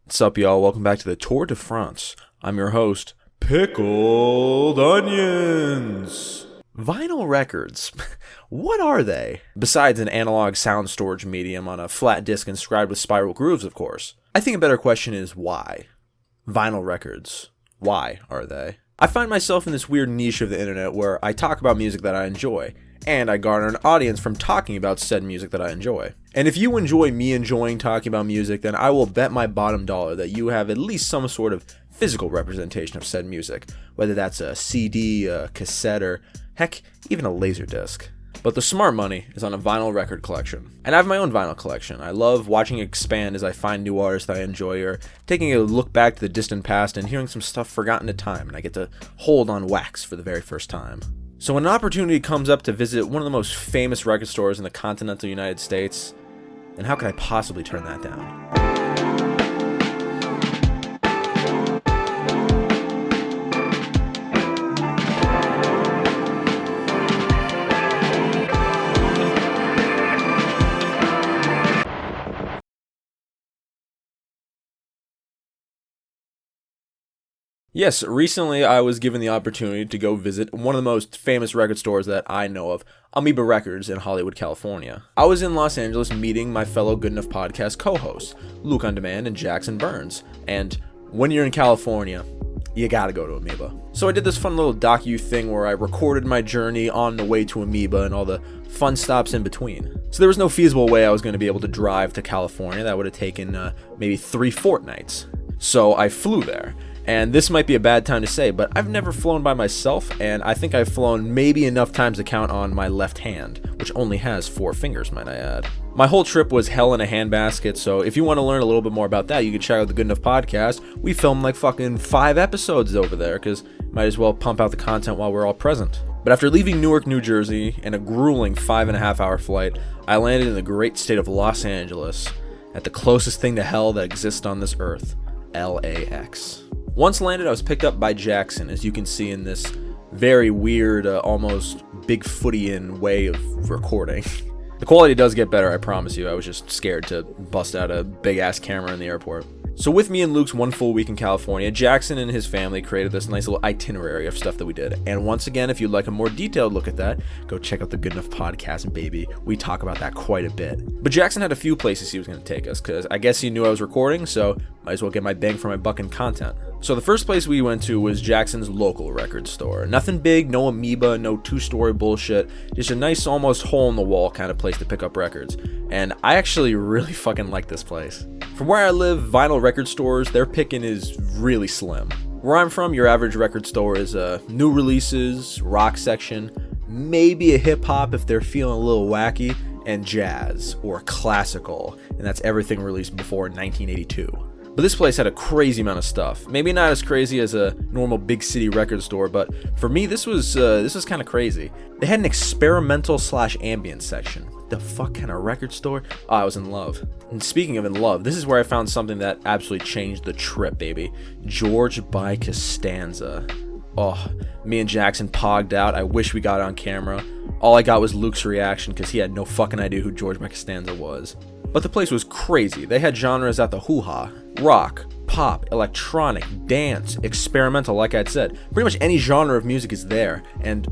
What's up, y'all? Welcome back to the Tour de France. I'm your host, Pickled Onions. Vinyl records. What are they? Besides an analog sound storage medium on a flat disc inscribed with spiral grooves, of course. I think a better question is why? Vinyl records. Why are they? I find myself in this weird niche of the internet where I talk about music that I enjoy, and I garner an audience from talking about said music that I enjoy. And if you enjoy me enjoying talking about music, then I will bet my bottom dollar that you have at least some sort of physical representation of said music, whether that's a CD, a cassette, or heck, even a laserdisc. But the smart money is on a vinyl record collection. And I have my own vinyl collection. I love watching it expand as I find new artists that I enjoy, or taking a look back to the distant past and hearing some stuff forgotten to time, and I get to hold on wax for the very first time. So when an opportunity comes up to visit one of the most famous record stores in the continental United States, then how could I possibly turn that down? Yes, recently I was given the opportunity to go visit one of the most famous record stores that I know of, Amoeba Records in Hollywood, California. I was in Los Angeles meeting my fellow Good Enough Podcast co-hosts, Luke on Demand and Jackson Burns. And when you're in California, you gotta go to Amoeba. So I did this fun little docu thing where I recorded my journey on the way to Amoeba and all the fun stops in between. So there was no feasible way I was going to be able to drive to California. That would have taken maybe 3 fortnights. So I flew there. And this might be a bad time to say, but I've never flown by myself, and I think I've flown maybe enough times to count on my left hand, which only has 4 fingers, might I add. My whole trip was hell in a handbasket, so if you want to learn a little bit more about that, you can check out the Good Enough Podcast. We filmed like fucking 5 episodes over there, because might as well pump out the content while we're all present. But after leaving Newark, New Jersey, and a grueling 5.5-hour flight, I landed in the great state of Los Angeles, at the closest thing to hell that exists on this earth, LAX. Once landed, I was picked up by Jackson, as you can see in this very weird, almost Bigfootian way of recording. The quality does get better, I promise you. I was just scared to bust out a big-ass camera in the airport. So with me and Luke's 1 full week in California, Jackson and his family created this nice little itinerary of stuff that we did. And once again, if you'd like a more detailed look at that, go check out the Good Enough Podcast, baby. We talk about that quite a bit. But Jackson had a few places he was going to take us, because I guess he knew I was recording, so might as well get my bang for my buck in content. So the first place we went to was Jackson's local record store. Nothing big, no Amoeba, no 2-story bullshit, just a nice almost hole-in-the-wall kind of place to pick up records. And I actually really fucking like this place. From where I live, vinyl record stores, their picking is really slim. Where I'm from, your average record store is new releases, rock section, maybe a hip-hop if they're feeling a little wacky, and jazz, or classical, and that's everything released before 1982. But this place had a crazy amount of stuff. Maybe not as crazy as a normal big city record store, but for me, this was kind of crazy. They had an experimental/ambient section. What the fuck kind of record store? Oh, I was in love. And speaking of in love, this is where I found something that absolutely changed the trip, baby. George by Costanza. Oh, me and Jackson pogged out. I wish we got it on camera. All I got was Luke's reaction because he had no fucking idea who George by Costanza was. But the place was crazy. They had genres at the hoo-ha. Rock, pop, electronic, dance, experimental, like I'd said. Pretty much any genre of music is there, and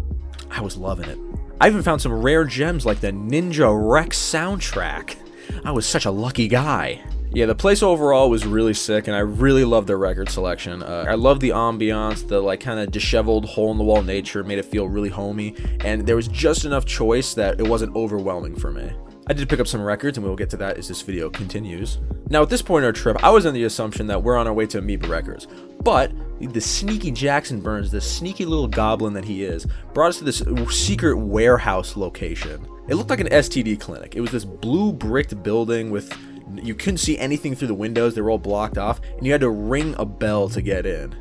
I was loving it. I even found some rare gems like the Ninja Rex soundtrack. I was such a lucky guy. Yeah, the place overall was really sick, and I really loved their record selection. I loved the ambiance, the like kind of disheveled hole-in-the-wall nature made it feel really homey, and there was just enough choice that it wasn't overwhelming for me. I did pick up some records, and we'll get to that as this video continues. Now, at this point in our trip, I was under the assumption that we're on our way to Amoeba Records, but the sneaky Jackson Burns, the sneaky little goblin that he is, brought us to this secret warehouse location. It looked like an STD clinic. It was this blue bricked building with, you couldn't see anything through the windows, they were all blocked off, and you had to ring a bell to get in.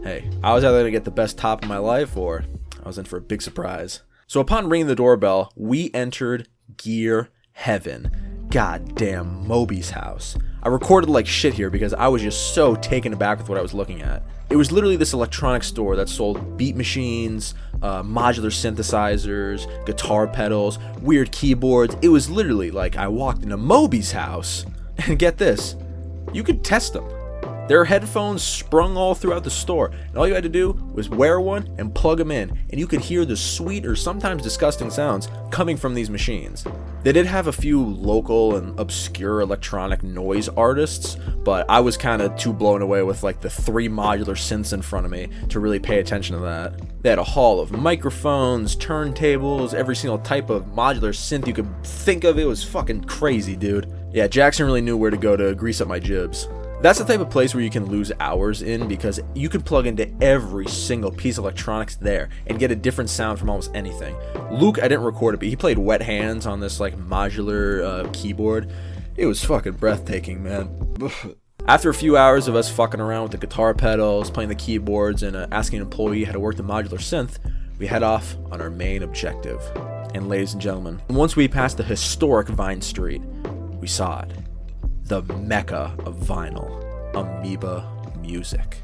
Hey, I was either going to get the best top of my life, or I was in for a big surprise. So upon ringing the doorbell, we entered Gear Heaven. Goddamn Moby's house. I recorded like shit here because I was just so taken aback with what I was looking at. It was literally this electronic store that sold beat machines, modular synthesizers, guitar pedals, weird keyboards. It was literally like I walked into Moby's house. And get this, You could test them. There are headphones sprung all throughout the store, and all you had to do was wear one and plug them in, and you could hear the sweet or sometimes disgusting sounds coming from these machines. They did have a few local and obscure electronic noise artists, but I was kind of too blown away with like the 3 modular synths in front of me to really pay attention to that. They had a hall of microphones, turntables, every single type of modular synth you could think of. It was fucking crazy, dude. Yeah, Jackson really knew where to go to grease up my jibs. That's the type of place where you can lose hours in, because you can plug into every single piece of electronics there and get a different sound from almost anything. Luke, I didn't record it, but he played Wet Hands on this like modular keyboard. It was fucking breathtaking, man. After a few hours of us fucking around with the guitar pedals, playing the keyboards, and asking an employee how to work the modular synth, we head off on our main objective. And ladies and gentlemen, once we passed the historic Vine Street, we saw it. The mecca of vinyl, Amoeba Music.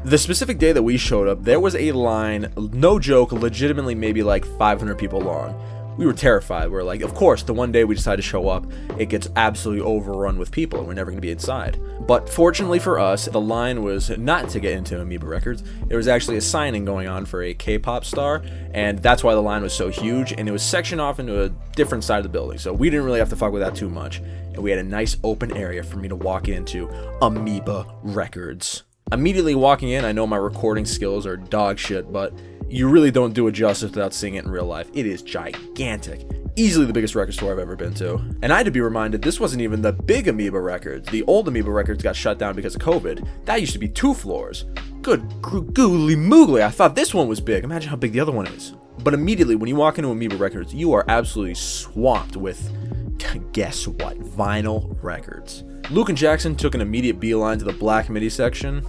The specific day that we showed up, there was a line, no joke, legitimately maybe like 500 people long. We were terrified. We're like, of course, the one day we decide to show up, it gets absolutely overrun with people and we're never going to be inside. But fortunately for us, the line was not to get into Amoeba Records. There was actually a signing going on for a K-pop star, and that's why the line was so huge, and it was sectioned off into a different side of the building, so we didn't really have to fuck with that too much. And we had a nice open area for me to walk into Amoeba Records. Immediately walking in, I know my recording skills are dog shit, but you really don't do it justice without seeing it in real life. It is gigantic. Easily the biggest record store I've ever been to. And I had to be reminded this wasn't even the big Amoeba Records. The old Amoeba Records got shut down because of COVID. That used to be 2 floors. Good googly moogly, I thought this one was big. Imagine how big the other one is. But immediately when you walk into Amoeba Records, you are absolutely swamped with, guess what, vinyl records. Luke and Jackson took an immediate beeline to the Black MIDI section.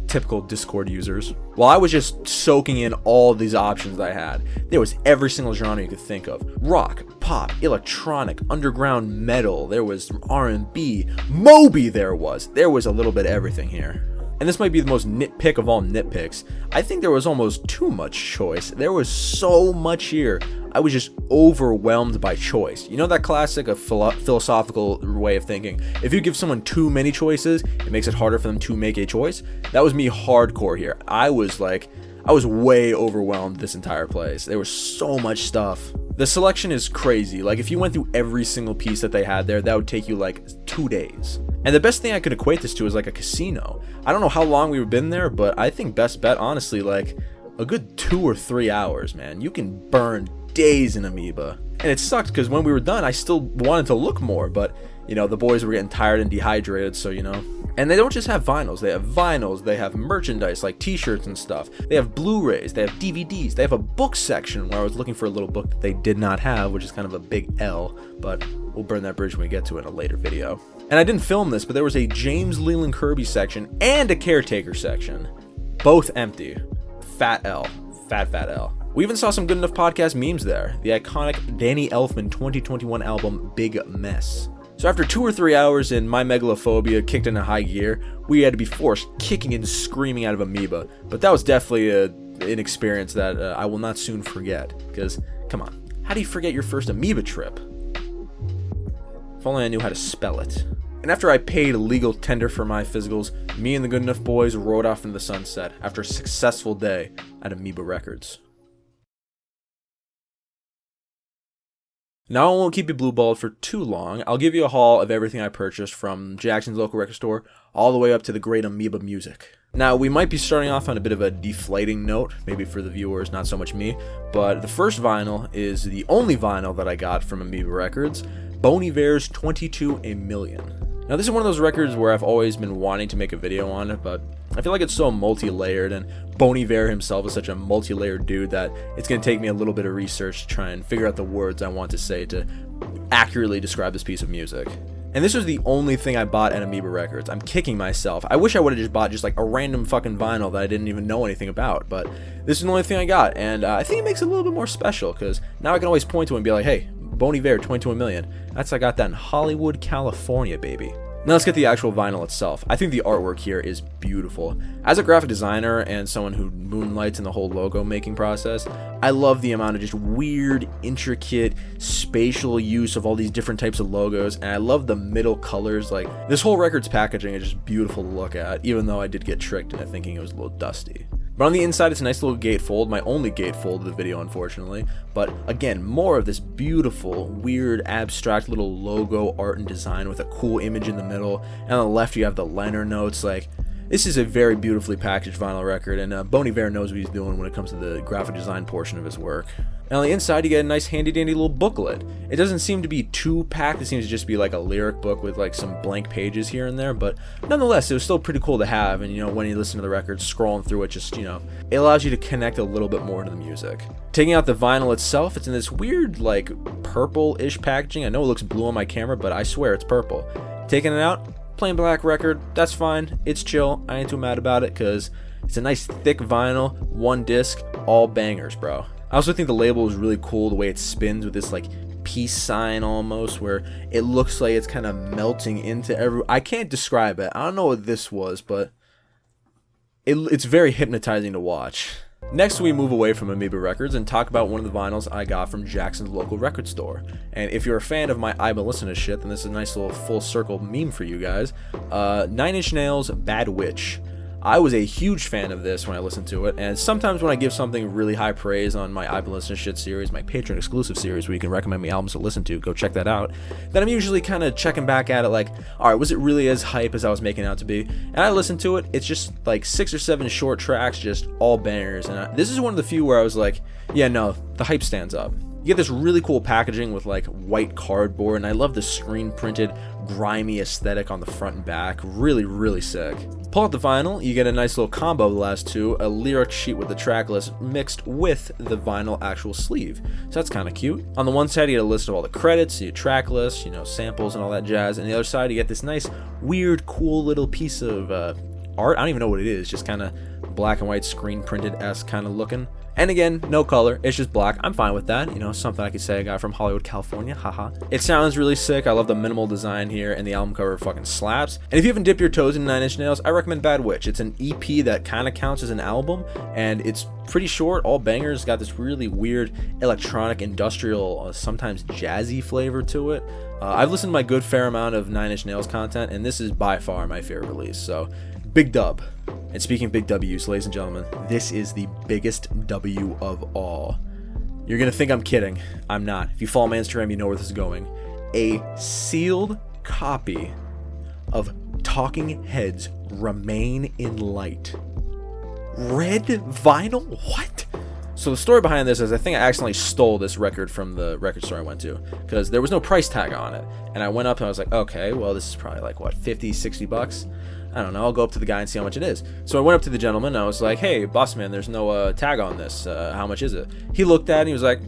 Typical Discord users. While I was just soaking in all these options that I had, there was every single genre you could think of. Rock, pop, electronic, underground metal, there was R&B, Moby there was a little bit of everything here. And this might be the most nitpick of all nitpicks. I think there was almost too much choice. There was so much here. I was just overwhelmed by choice. You know that classic philosophical way of thinking? If you give someone too many choices, it makes it harder for them to make a choice. That was me hardcore here. I was way overwhelmed this entire place. There was so much stuff. The selection is crazy. Like, if you went through every single piece that they had there, that would take you like 2 days. And the best thing I could equate this to is like a casino. I don't know how long we've been there, but I think best bet, honestly, like a good 2 or 3 hours, man. You can burn days in Amoeba. And it sucked because when we were done, I still wanted to look more, but you know, the boys were getting tired and dehydrated, so you know. And they don't just have vinyls, they have merchandise like t-shirts and stuff. They have Blu-rays, they have DVDs, they have a book section where I was looking for a little book that they did not have, which is kind of a big L, but we'll burn that bridge when we get to it in a later video. And I didn't film this, but there was a James Leland Kirby section and a Caretaker section. Both empty. Fat L. Fat L. We even saw some Good Enough Podcast memes there. The iconic Danny Elfman 2021 album, Big Mess. So after 2 or 3 hours and my megalophobia kicked into high gear, we had to be forced kicking and screaming out of Amoeba. But that was definitely an experience that I will not soon forget. Because, come on, how do you forget your first Amoeba trip? If only I knew how to spell it. And after I paid legal tender for my physicals, me and the Good Enough boys rode off into the sunset after a successful day at Amoeba Records. Now I won't keep you blue-balled for too long. I'll give you a haul of everything I purchased from Jackson's local record store all the way up to the great Amoeba Music. Now, we might be starting off on a bit of a deflating note, maybe for the viewers, not so much me, but the first vinyl is the only vinyl that I got from Amoeba Records, Bon Iver's 22 A Million. Now, this is one of those records where I've always been wanting to make a video on it, but I feel like it's so multi-layered, and Bon Iver himself is such a multi-layered dude that it's going to take me a little bit of research to try and figure out the words I want to say to accurately describe this piece of music. And this was the only thing I bought at Amoeba Records. I'm kicking myself. I wish I would have just bought just like a random fucking vinyl that I didn't even know anything about, but this is the only thing I got, and I think it makes it a little bit more special, because now I can always point to it and be like, hey, Bon Iver 22 A Million. I got that in Hollywood, California, baby. Now let's get the actual vinyl itself. I think the artwork here is beautiful. As a graphic designer and someone who moonlights in the whole logo making process, I love the amount of just weird, intricate, spatial use of all these different types of logos, and I love the middle colors. Like, this whole record's packaging is just beautiful to look at, even though I did get tricked into thinking it was a little dusty. But on the inside, it's a nice little gatefold, my only gatefold of the video, unfortunately. But again, more of this beautiful, weird, abstract little logo art and design with a cool image in the middle. And on the left, you have the liner notes. Like, this is a very beautifully packaged vinyl record, and Bon Iver knows what he's doing when it comes to the graphic design portion of his work. And on the inside, you get a nice handy-dandy little booklet. It doesn't seem to be too packed. It seems to just be like a lyric book with like some blank pages here and there. But nonetheless, it was still pretty cool to have. And, you know, when you listen to the record, scrolling through it, just, you know, it allows you to connect a little bit more to the music. Taking out the vinyl itself, it's in this weird, like, purple-ish packaging. I know it looks blue on my camera, but I swear it's purple. Taking it out, plain black record, that's fine. It's chill. I ain't too mad about it because it's a nice thick vinyl, one disc, all bangers, bro. I also think the label is really cool, the way it spins with this like peace sign almost, where it looks like it's kind of melting into I can't describe it. I don't know what this was, but it's very hypnotizing to watch. Next, we move away from Amoeba Records and talk about one of the vinyls I got from Jackson's local record store. And if you're a fan of my I've been listening to shit, then this is a nice little full circle meme for you guys. 9 Inch Nails' Bad Witch. I was a huge fan of this when I listened to it, and sometimes when I give something really high praise on my I've been listening to shit series, my Patreon exclusive series where you can recommend me albums to listen to, go check that out, then I'm usually kind of checking back at it like, alright, was it really as hype as I was making it out to be? And I listened to it, it's just like 6 or 7 short tracks, just all bangers, and this is one of the few where I was like, yeah, no, the hype stands up. You get this really cool packaging with like white cardboard, and I love the screen printed, grimy aesthetic on the front and back. Really, really sick. Pull out the vinyl, you get a nice little combo of the last two, a lyric sheet with the track list mixed with the vinyl actual sleeve. So that's kind of cute. On the one side, you get a list of all the credits, your track list, you know, samples and all that jazz. And the other side, you get this nice, weird, cool little piece of art. I don't even know what it is, just kind of black and white screen printed-esque kind of looking. And again, no color, it's just black. I'm fine with that. You know, something I could say I got from Hollywood, California, haha. It sounds really sick. I love the minimal design here, and the album cover fucking slaps. And if you haven't dipped your toes in 9 Inch Nails, I recommend Bad Witch. It's an EP that kind of counts as an album, and it's pretty short, all bangers. Got this really weird electronic, industrial, sometimes jazzy flavor to it. I've listened to my good fair amount of 9 Inch Nails content, and this is by far my favorite release, so big dub. And speaking of big W's, ladies and gentlemen, this is the biggest W of all. You're gonna think I'm kidding. I'm not. If you follow my Instagram, you know where this is going. A sealed copy of Talking Heads' Remain in Light. Red vinyl? What? So the story behind this is I think I accidentally stole this record from the record store I went to because there was no price tag on it. And I went up and I was like, okay, well, this is probably like, what, 50, 60 bucks? I don't know, I'll go up to the guy and see how much it is. So I went up to the gentleman and I was like, hey, boss man, there's no tag on this. How much is it? He looked at it and he was like,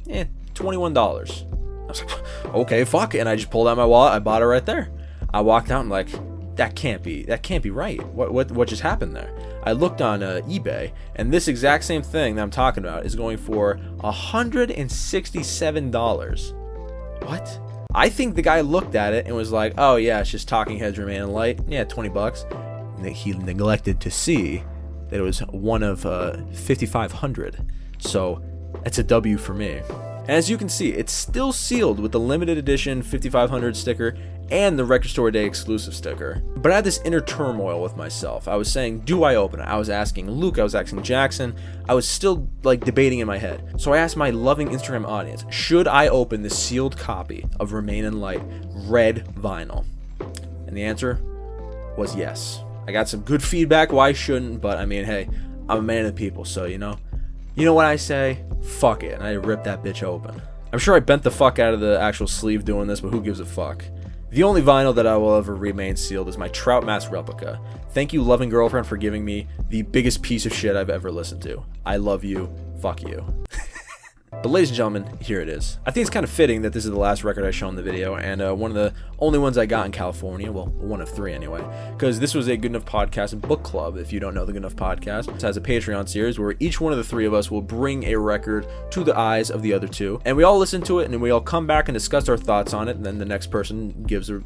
$21. I was like, okay, fuck. And I just pulled out my wallet. I bought it right there. I walked out and I'm like, that can't be right. What just happened there? I looked on eBay, and this exact same thing that I'm talking about is going for $167. What? I think the guy looked at it and was like, oh yeah, it's just Talking Heads Remain in Light. Yeah, $20. And he neglected to see that it was one of 5,500. So that's a W for me. And as you can see, it's still sealed with the limited edition 5,500 sticker and the Record Store Day exclusive sticker. But I had this inner turmoil with myself. I was saying, do I open it? I was asking Luke, I was asking Jackson. I was still like debating in my head. So I asked my loving Instagram audience, should I open the sealed copy of Remain in Light red vinyl? And the answer was yes. I got some good feedback why I shouldn't, but I mean, hey, I'm a man of the people, so you know what I say? Fuck it. And I ripped that bitch open. I'm sure I bent the fuck out of the actual sleeve doing this, but who gives a fuck? The only vinyl that I will ever remain sealed is my Trout Mask replica. Thank you, loving girlfriend, for giving me the biggest piece of shit I've ever listened to. I love you. Fuck you. But ladies and gentlemen, here it is. I think it's kind of fitting that this is the last record I show in the video, and one of the only ones I got in California. Well, one of 3 anyway, because this was a Good Enough Podcast book club. If you don't know the Good Enough Podcast, it has a Patreon series where each one of the 3 of us will bring a record to the eyes of the other 2, and we all listen to it, and we all come back and discuss our thoughts on it, and then the next person gives a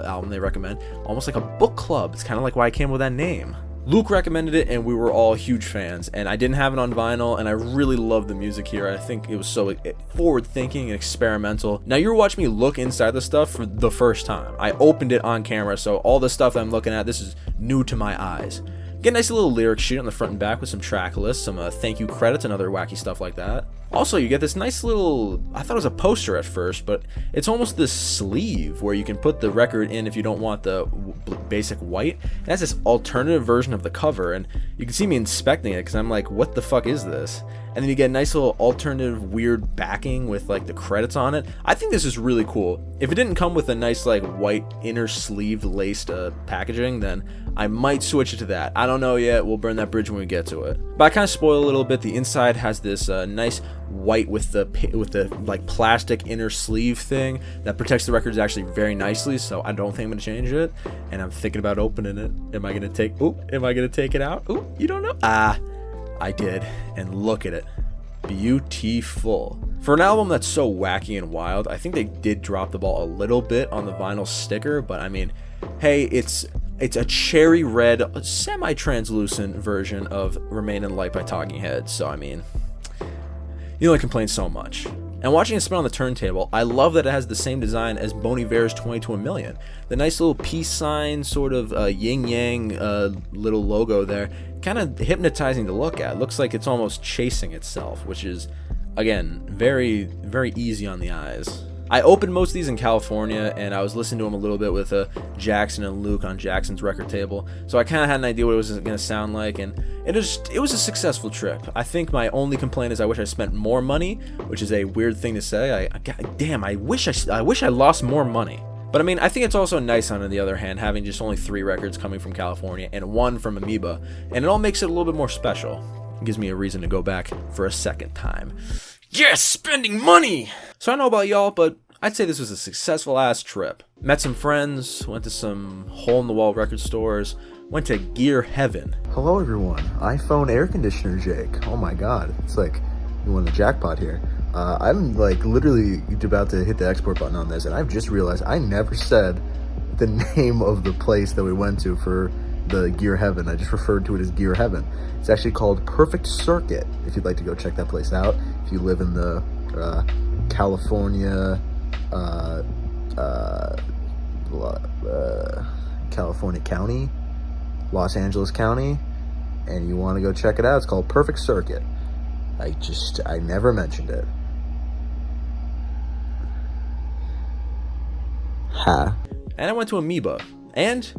album they recommend, almost like a book club. It's kind of like why I came with that name. Luke recommended it, and we were all huge fans, and I didn't have it on vinyl, and I really loved the music here. I think it was so forward-thinking and experimental. Now, you're watching me look inside the stuff for the first time. I opened it on camera, so all the stuff I'm looking at, this is new to my eyes. Get a nice little lyric sheet on the front and back with some track lists, some thank you credits, and other wacky stuff like that. Also, you get this nice little, I thought it was a poster at first, but it's almost this sleeve where you can put the record in if you don't want the basic white. It has this alternative version of the cover, and you can see me inspecting it because I'm like, what the fuck is this? And then you get a nice little alternative weird backing with like the credits on it. I think this is really cool. If it didn't come with a nice like white inner sleeved laced packaging, then I might switch it to that. I don't know yet. We'll burn that bridge when we get to it. But I kind of spoil a little bit. The inside has this nice white with the like plastic inner sleeve thing that protects the records actually very nicely. So I don't think I'm gonna change it. And I'm thinking about opening it. Am I gonna take it out? Ooh, you don't know? I did, and look at it. Beautiful. For an album that's so wacky and wild, I think they did drop the ball a little bit on the vinyl sticker, but I mean, hey, it's a cherry red, semi-translucent version of Remain in Light by Talking Heads, so I mean, you only complain so much. And watching it spin on the turntable, I love that it has the same design as Bon Iver's 22 a Million. The nice little peace sign, sort of yin-yang little logo there, kind of hypnotizing to look at. Looks like it's almost chasing itself, which is, again, very, very easy on the eyes. I opened most of these in California, and I was listening to them a little bit with Jackson and Luke on Jackson's record table, so I kind of had an idea what it was going to sound like, and it was a successful trip. I think my only complaint is I wish I spent more money, which is a weird thing to say. I wish I lost more money. But I mean, I think it's also nice on the other hand, having just only 3 records coming from California and 1 from Amoeba, and it all makes it a little bit more special. It gives me a reason to go back for a second time. Yes, spending money! So I don't know about y'all, but I'd say this was a successful ass trip. Met some friends, went to some hole-in-the-wall record stores, went to Gear Heaven. Hello everyone, iPhone air conditioner Jake. Oh my god, it's like you won the jackpot here. I'm like literally about to hit the export button on this, and I've just realized I never said the name of the place that we went to for the Gear Heaven. I just referred to it as Gear Heaven. It's actually called Perfect Circuit, if you'd like to go check that place out. If you live in the California County, Los Angeles County, and you want to go check it out, it's called Perfect Circuit. I never mentioned it. And I went to Amoeba, and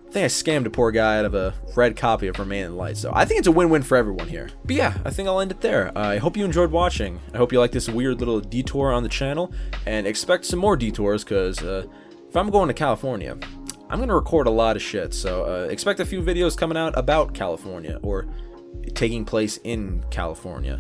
I think I scammed a poor guy out of a red copy of Remain in Light, so I think it's a win-win for everyone here. But yeah, I think I'll end it there. I hope you enjoyed watching. I hope you like this weird little detour on the channel, and expect some more detours, because if I'm going to California, I'm going to record a lot of shit, so expect a few videos coming out about California, or taking place in California,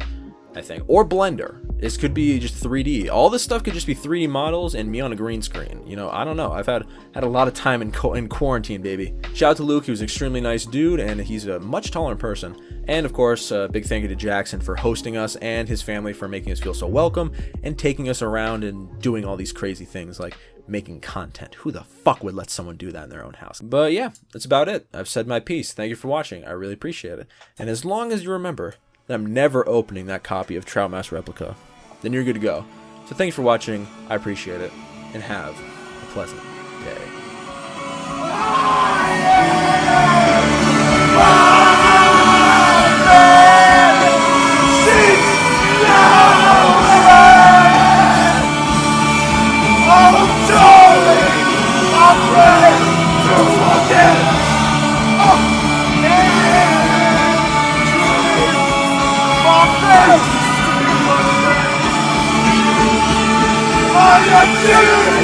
I think. Or Blender. This could be just 3D. All this stuff could just be 3D models and me on a green screen. You know, I don't know. I've had a lot of time in quarantine, baby. Shout out to Luke. He was an extremely nice dude, and he's a much taller person. And of course, big thank you to Jackson for hosting us, and his family for making us feel so welcome and taking us around and doing all these crazy things like making content. Who the fuck would let someone do that in their own house? But yeah, that's about it. I've said my piece. Thank you for watching. I really appreciate it. And as long as you remember that I'm never opening that copy of Troutmouse Replica, then you're good to go. So thank you for watching. I appreciate it. And have a pleasant day. I'm